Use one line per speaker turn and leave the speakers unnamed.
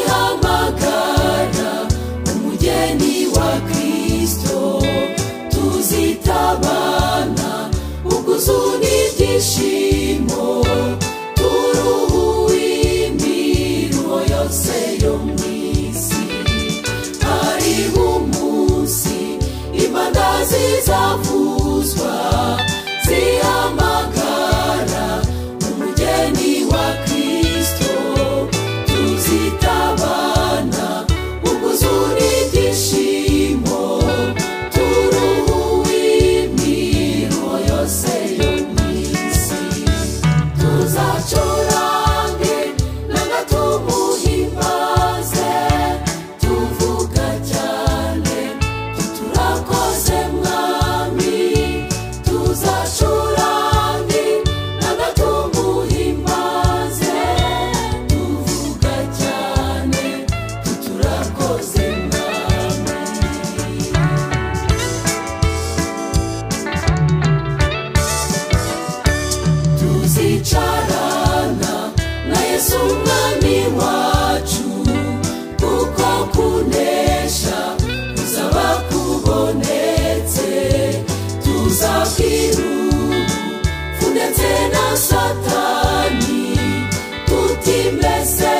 zihamagara umugeni wa Kristo tuzitabana ubwuzu n'ibyishimo turuhuwe imiruho yose yo mw'isi hariho umunsi impanda zizavuzwa zihamagara umugeni wa Kristo tuzitabana ubwuzu n'ibyishimo turuhuwe imiruho yose yo mw'isi tuzacurange nanga tumuhimbaze tuvuga cyane turakoze mwami tuzacurange nanga tumuhimbaze tuvuga cyane turakoze mwami tuzicarana na Yesu umwami wacu kuko kunesha kuzaba kubonetse tuzabwira urupfu ndetse na Satani tuti mbese